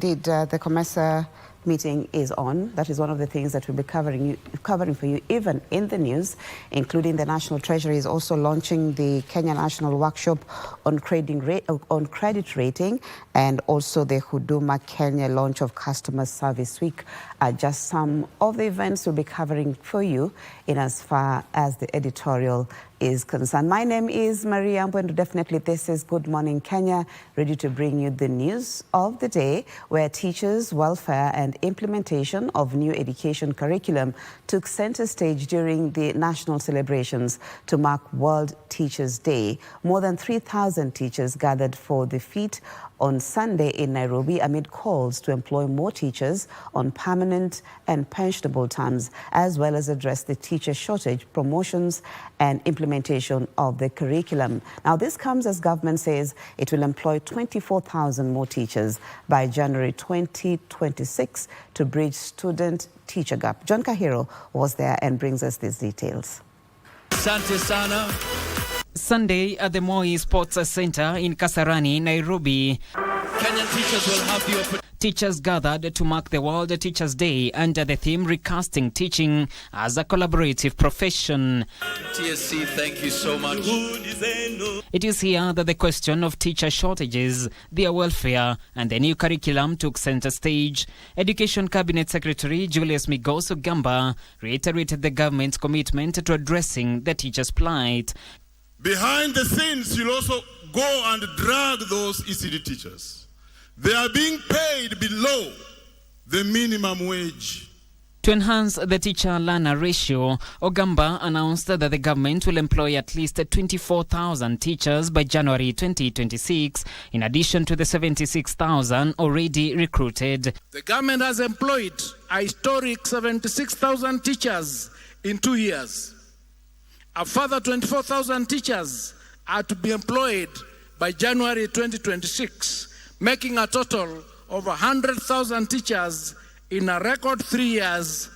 Indeed, the COMESA meeting is on. That is one of the things that we'll be covering for you, even in the news, including the National Treasury is also launching the Kenya National Workshop on credit rating, and also the Huduma Kenya launch of Customer Service Week are just some of the events we'll be covering for you in as far as the editorial is concerned. My name is Maria Ambo, and definitely this is Good Morning Kenya, ready to bring you the news of the day, where teachers, welfare and implementation of new education curriculum took center stage during the national celebrations to mark World Teachers' Day. More than 3,000 teachers gathered for the feat on Sunday in Nairobi amid calls to employ more teachers on permanent and pensionable terms, as well as address the teacher shortage, promotions and implementation of the curriculum. Now, this comes as government says it will employ 24,000 more teachers by January 2026 to bridge student-teacher gap. John Kahiro was there and brings us these details. Asante sana. Sunday at the Moi Sports Center in Kasarani, Nairobi. Kenyan teachers will have the opportunity. Teachers gathered to mark the World Teachers' Day under the theme Recasting Teaching as a Collaborative Profession. TSC, thank you so much. It is here that the question of teacher shortages, their welfare and the new curriculum took center stage. Education Cabinet Secretary Julius Migos Ogamba reiterated the government's commitment to addressing the teachers' plight. Behind the scenes, you'll also go and drag those ECD teachers. They are being paid below the minimum wage. To enhance the teacher-learner ratio, Ogamba announced that the government will employ at least 24,000 teachers by January 2026, in addition to the 76,000 already recruited. The government has employed a historic 76,000 teachers in 2 years. A further 24,000 teachers are to be employed by January 2026, making a total of 100,000 teachers in a record 3 years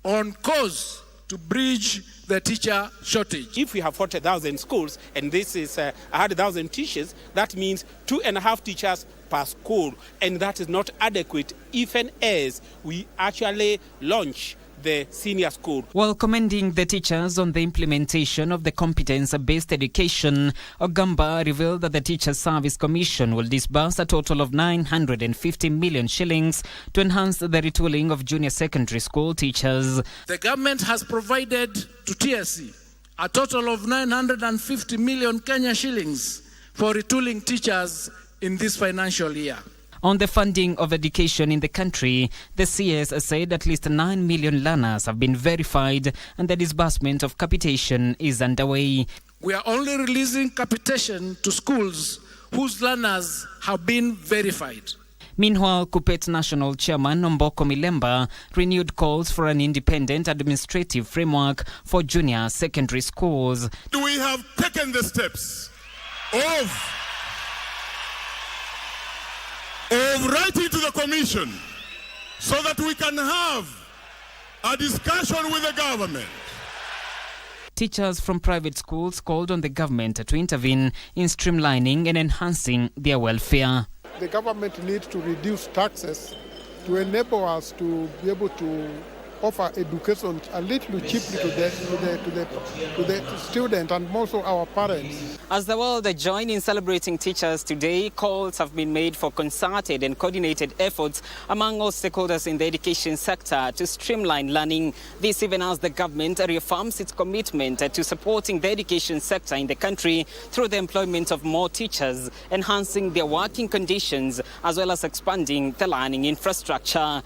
on course to bridge the teacher shortage. If we have 40,000 schools and this is 100,000 teachers, that means 2.5 teachers per school, and that is not adequate even as we actually launch the senior school. While commending the teachers on the implementation of the competence-based education, Ogamba revealed that the Teachers Service Commission will disburse a total of 950 million shillings to enhance the retooling of junior secondary school teachers. The government has provided to TSC a total of 950 million Kenya shillings for retooling teachers in this financial year. On the funding of education in the country, the CS said at least 9 million learners have been verified and the disbursement of capitation is underway. We are only releasing capitation to schools whose learners have been verified. Meanwhile, KUPPET National Chairman Omboko Milemba renewed calls for an independent administrative framework for junior secondary schools. We have taken the steps of writing to the Commission so that we can have a discussion with the government. Teachers from private schools called on the government to intervene in streamlining and enhancing their welfare. The government needs to reduce taxes to enable us to be able to offer education a little cheaply to the student and also our parents. As the world join in celebrating Teachers today, calls have been made for concerted and coordinated efforts among all stakeholders in the education sector to streamline learning. This even as the government reaffirms its commitment to supporting the education sector in the country through the employment of more teachers, enhancing their working conditions, as well as expanding the learning infrastructure.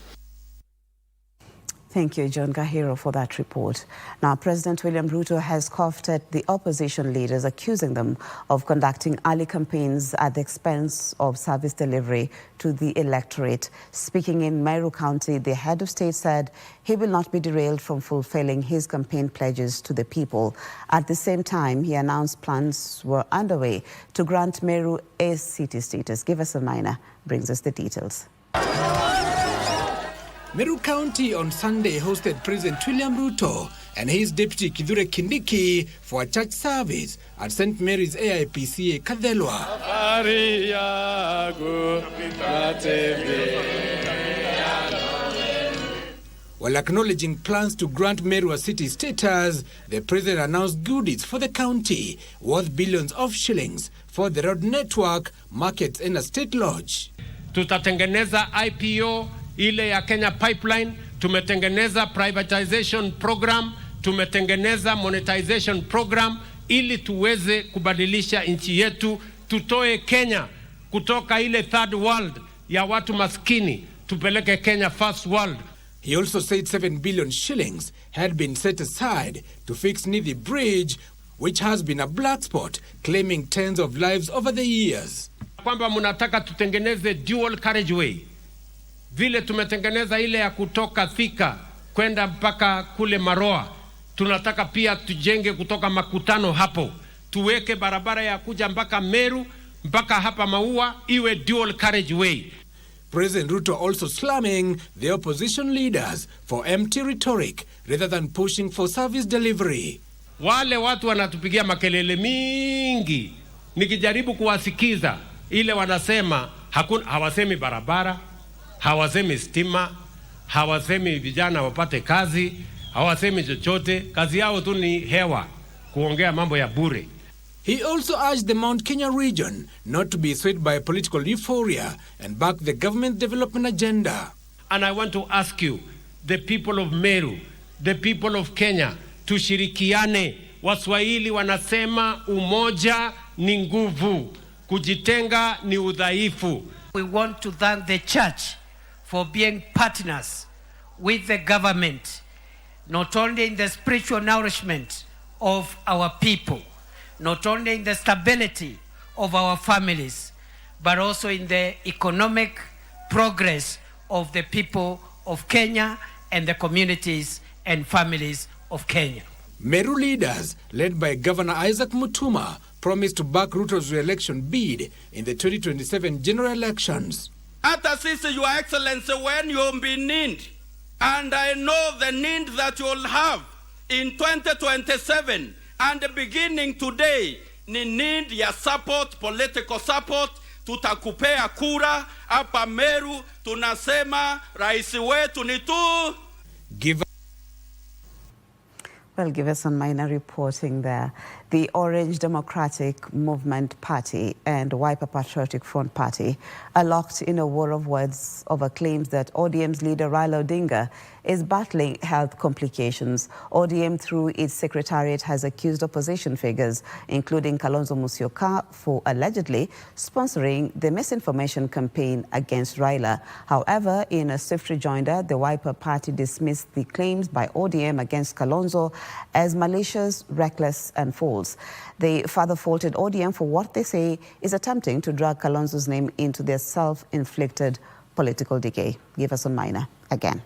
Thank you, John Kahiro, for that report. Now, President William Ruto has scoffed at the opposition leaders, accusing them of conducting early campaigns at the expense of service delivery to the electorate. Speaking in Meru County, the head of state said he will not be derailed from fulfilling his campaign pledges to the people. At the same time, he announced plans were underway to grant Meru a city status. Give us a minor, brings us the details. Meru County on Sunday hosted President William Ruto and his deputy Kithure Kindiki for a church service at St. Mary's AIPCA Kadhelwa. While acknowledging plans to grant Meru a city status, the president announced goodies for the county worth billions of shillings for the road network, markets and a state lodge. Tutatengeneza IPO ile ya Kenya Pipeline, tumetengeneza privatization program, tumetengeneza monetization program ili tuweze kubadilisha nchi yetu, tutoe Kenya kutoka ile third world ya watu maskini, tupeleke Kenya first world. He also said 7 billion shillings had been set aside to fix Nithi Bridge, which has been a black spot, claiming tens of lives over the years. Kwamba munataka tutengeneze dual carriageway. Vile tumetengeneza ile ya kutoka Thika kwenda mpaka kule Maroa. Tunataka pia tujenge kutoka Makutano hapo. Tuweke barabara ya kuja mpaka Meru, mpaka hapa Maua, iwe dual carriageway. President Ruto also slamming the opposition leaders for empty rhetoric rather than pushing for service delivery. Wale watu wanatupigia makelele mingi, nikijaribu kuwasikiza ile wanasema hawasemi barabara, hawasemi stima, hawasemi vijana wapate kazi, hawasemi chochote, kazi yao tu ni hewa, kuongea mambo ya bure. He also urged the Mount Kenya region not to be swayed by political euphoria and back the government development agenda. And I want to ask you, the people of Meru, the people of Kenya, tushirikiane. Waswahili wanasema umoja ni nguvu, kujitenga ni udhaifu. We want to thank the church for being partners with the government, not only in the spiritual nourishment of our people, not only in the stability of our families, but also in the economic progress of the people of Kenya and the communities and families of Kenya. Meru leaders, led by Governor Isaac Mutuma, promised to back Ruto's re-election bid in the 2027 general elections. Hata sisi, Your Excellency, when you'll be need, and I know the need that you'll have in 2027, and beginning today, ni need ya support, political support. Tutakupea kura hapa Meru, tunasema rais wetu ni tu. Well, give us some minor reporting there. The Orange Democratic Movement Party and Wiper Patriotic Front Party are locked in a war of words over claims that ODM's leader Raila Odinga is battling health complications. ODM, through its secretariat, has accused opposition figures, including Kalonzo Musyoka, for allegedly sponsoring the misinformation campaign against Raila. However, in a swift rejoinder, the Wiper Party dismissed the claims by ODM against Kalonzo as malicious, reckless and false. They further faulted ODM for what they say is attempting to drag Kalonzo's name into their self-inflicted political decay. Give us a minor again.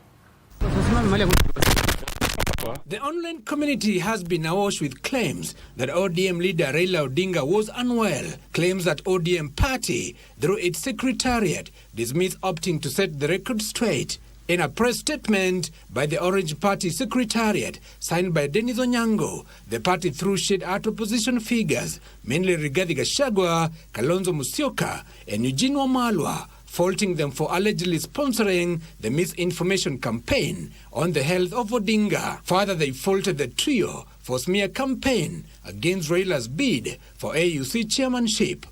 The online community has been awash with claims that ODM leader Raila Odinga was unwell. Claims that ODM party, through its secretariat, dismissed, opting to set the record straight. In a press statement by the Orange Party Secretariat, signed by Dennis Onyango, the party threw shade at opposition figures, mainly Rigathi Gachagua, Kalonzo Musyoka, and Eugene Wamalwa, faulting them for allegedly sponsoring the misinformation campaign on the health of Odinga. Further, they faulted the trio for smear campaign against Raila's bid for AUC chairmanship.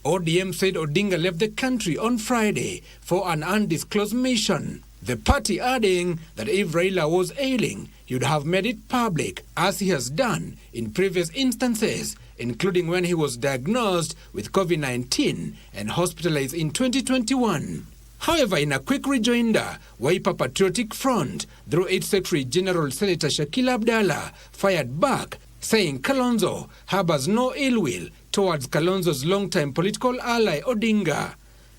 ODM said Odinga left the country on Friday for an undisclosed mission. The party adding that if Raila was ailing, he would have made it public, as he has done in previous instances, including when he was diagnosed with COVID-19 and hospitalized in 2021. However, in a quick rejoinder, Wiper Patriotic Front, through its Secretary General Senator Shakil Abdallah, fired back, saying Kalonzo harbors no ill will towards Kalonzo's longtime political ally Odinga.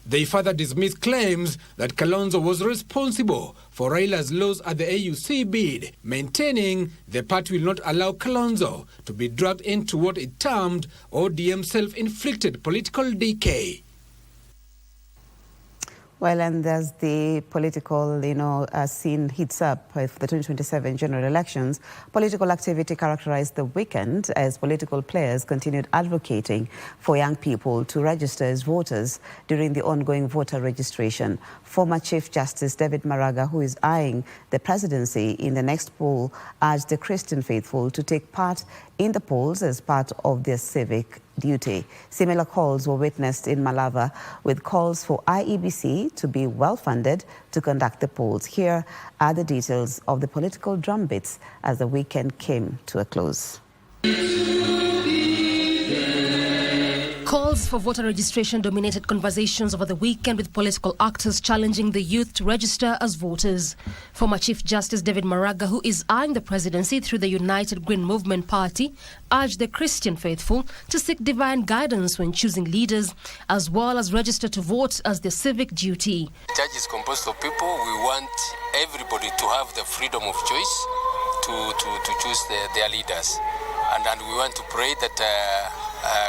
They further dismissed claims that Kalonzo was responsible for Raila's loss at the AUC bid, maintaining the party will not allow Kalonzo to be dragged into what it termed ODM self-inflicted political decay. Well, and as the political, scene heats up for the 2027 general elections, political activity characterized the weekend as political players continued advocating for young people to register as voters during the ongoing voter registration. Former Chief Justice David Maraga, who is eyeing the presidency in the next poll, urged the Christian faithful to take part in the polls as part of their civic duty. Similar calls were witnessed in Malava, with calls for IEBC to be well-funded to conduct the polls. Here are the details of the political drumbeats as the weekend came to a close. Calls for voter registration dominated conversations over the weekend, with political actors challenging the youth to register as voters. Former Chief Justice David Maraga, who is eyeing the presidency through the United Green Movement Party, urged the Christian faithful to seek divine guidance when choosing leaders, as well as register to vote as their civic duty. The church is composed of people. We want everybody to have the freedom of choice to choose their leaders. And we want to pray that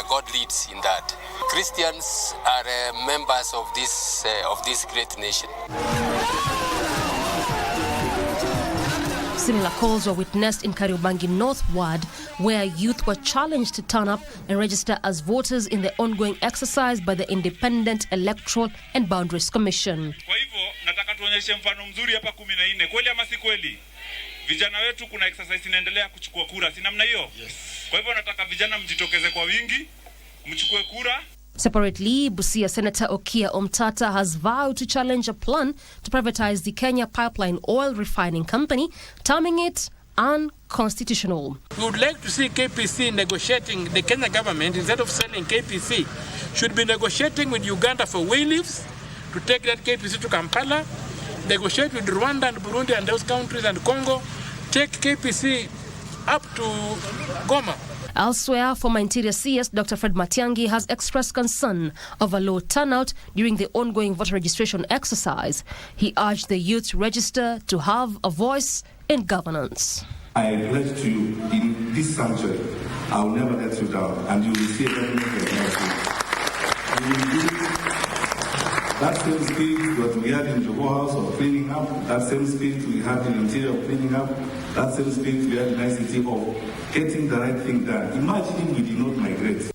God leads in that. Christians are members of this great nation. Similar calls were witnessed in Kariobangi North Ward, where youth were challenged to turn up and register as voters in the ongoing exercise by the Independent Electoral and Boundaries Commission. Kwa hivyo nataka tuonyeshe mfano mzuri hapa 14. Kweli ama si kweli? Vijana wetu kuna exercise inaendelea kuchukua kura, si namna hiyo? Yes. Kwa hivyo nataka vijana mjitokeze kwa wingi, mchukue kura. Separately, Busia Senator Okia Omtata has vowed to challenge a plan to privatize the Kenya Pipeline Oil Refining Company, terming it unconstitutional. We would like to see KPC negotiating, the Kenya government, instead of selling KPC, should be negotiating with Uganda for whey leaves to take that KPC to Kampala, negotiate with Rwanda and Burundi and those countries and Congo, take KPC up to Goma. Elsewhere, former Interior CS Dr. Fred Matiang'i has expressed concern over low turnout during the ongoing voter registration exercise. He urged the youth to register to have a voice in governance. I pledge to you in this sanctuary, I will never let you down, and you will see that same spirit that we had in the House of cleaning up, that same spirit we had in Interior of cleaning up, that same spirit we had in ICT of getting the right thing done. Imagine we did not migrate.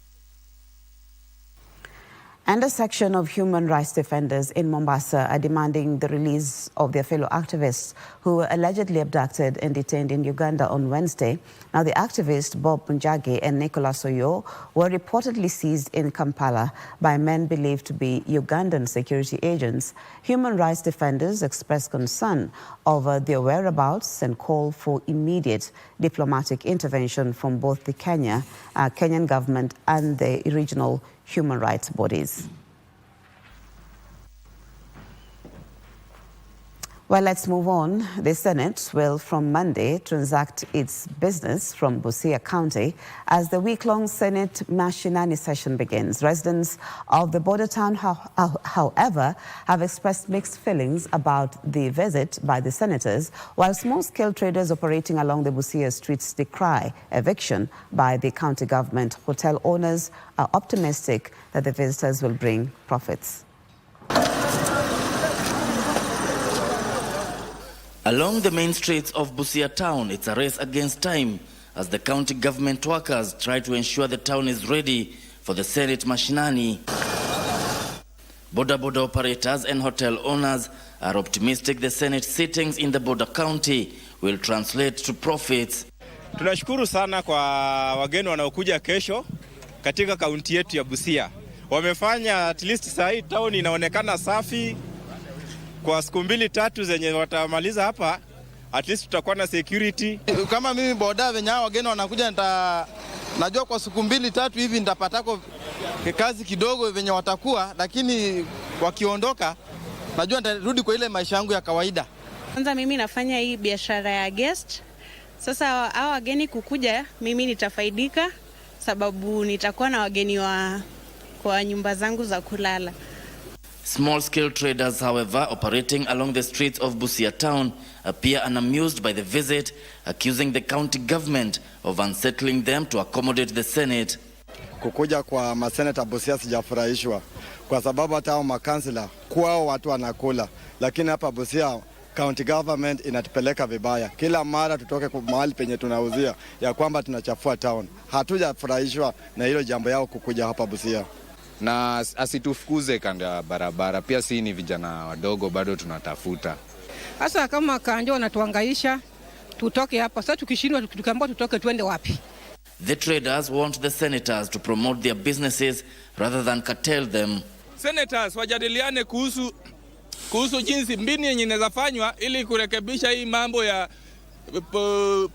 And a section of human rights defenders in Mombasa are demanding the release of their fellow activists who were allegedly abducted and detained in Uganda on Wednesday. Now, the activists Bob Munjagi and Nicholas Oyo were reportedly seized in Kampala by men believed to be Ugandan security agents. Human rights defenders expressed concern over their whereabouts and call for immediate diplomatic intervention from both the Kenyan government and the regional human rights bodies. Well, let's move on. The Senate will, from Monday, transact its business from Busia County as the week-long Senate Mashinani session begins. Residents of the border town, however, have expressed mixed feelings about the visit by the senators, while small-scale traders operating along the Busia streets decry eviction by the county government. Hotel owners are optimistic that the visitors will bring profits. Along the main streets of Busia town, it's a race against time as the county government workers try to ensure the town is ready for the Senate Mashinani. Border operators and hotel owners are optimistic the Senate sittings in the border county will translate to profits. Tunashukuru sana kwa wageni wanaokuja kesho katika kaunti yetu ya Busia. Wamefanya at least saa hii town inaonekana safi. Kwa siku 2-3 zenye watamaliza hapa, at least tutakuwa na security. Kama mimi boda venye hao wageni wanakuja, najua kwa siku 2-3 hivi nitapatako kazi kidogo venye watakuwa, lakini wakiondoka najua nitarudi kwa ile maisha yangu ya kawaida. Kwanza mimi nafanya hii biashara ya guest. Sasa hao wageni kukuja, mimi nitafaidika sababu nitakuwa na wageni kwa nyumba zangu za kulala. Small-scale traders, however, operating along the streets of Busia town appear unamused by the visit, accusing the county government of unsettling them to accommodate the Senate. kukuja kwa maseneta Busia sijafurahishwa, kwa sababu hata hao makansila kwao watu wanakula, lakini hapa Busia county government inatupeleka vibaya. Kila mara tutoke mahali penye tunauzia ya kwamba tunachafua town. Hatujafurahishwa na hilo jambo yao kukuja hapa Busia. Na asitufukuze kando ya barabara, pia si ni vijana wadogo bado tunatafuta. Sasa kama kanjo wanatuhangaisha, tutoke hapa. Sasa tukishindwa tukiambiwa tutoke tuende wapi? The traders want the senators to promote their businesses rather than curtail them. Senators wajadiliane kuhusu jinsi mbinu yenye inaweza fanywa ili kurekebisha hii mambo ya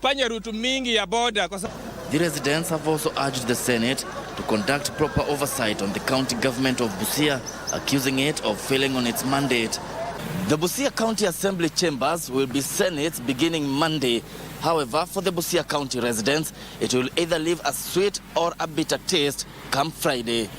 panya rutu mingi ya border. The residents have also urged the Senate to conduct proper oversight on the county government of Busia, accusing it of failing on its mandate. The Busia County Assembly chambers will be Senate beginning Monday. However, for the Busia County residents, it will either leave a sweet or a bitter taste come Friday.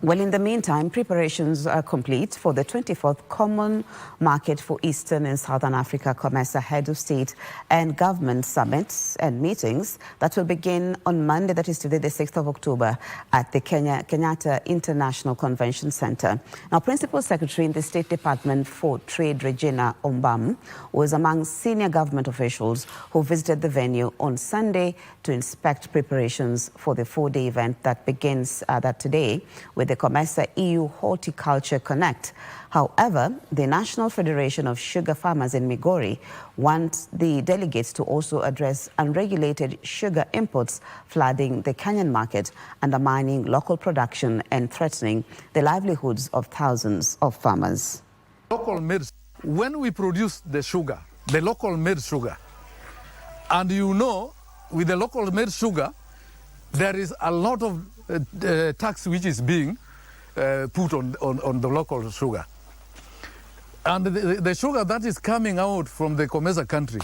Well, in the meantime, preparations are complete for the 24th Common Market for Eastern and Southern Africa COMESA Head of State and Government Summits and meetings that will begin on Monday, that is today, the 6th of October, at the Kenyatta International Convention Center. Now, Principal Secretary in the State Department for Trade, Regina Ombam, was among senior government officials who visited the venue on Sunday to inspect preparations for the four-day event that begins today with the COMESA EU Horticulture Connect. However, the National Federation of Sugar Farmers in Migori wants the delegates to also address unregulated sugar imports flooding the Kenyan market, undermining local production and threatening the livelihoods of thousands of farmers. Local made, when we produce the sugar, the local made sugar, and you know, with the local made sugar, there is a lot of tax which is being put on the local sugar. And the sugar that is coming out from the COMESA country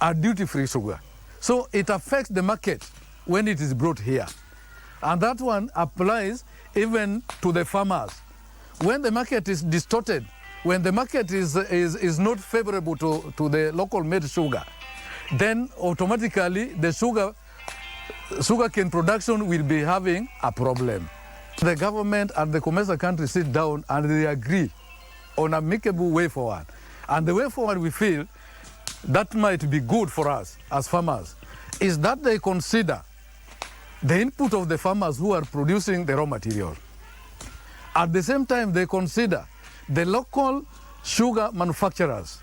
are duty-free sugar. So it affects the market when it is brought here. And that one applies even to the farmers. When the market is distorted, when the market is not favorable to the local made sugar, then automatically the sugarcane production will be having a problem. The government and the COMESA country sit down and they agree on an amicable way forward. And the way forward we feel that might be good for us as farmers is that they consider the input of the farmers who are producing the raw material. At the same time, they consider the local sugar manufacturers.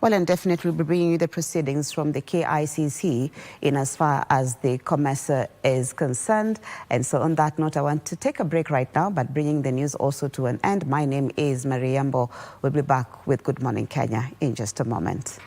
Well, and definitely we'll be bringing you the proceedings from the KICC in as far as the COMESA is concerned. And so on that note, I want to take a break right now, but bringing the news also to an end. My name is Mariambo. We'll be back with Good Morning Kenya in just a moment.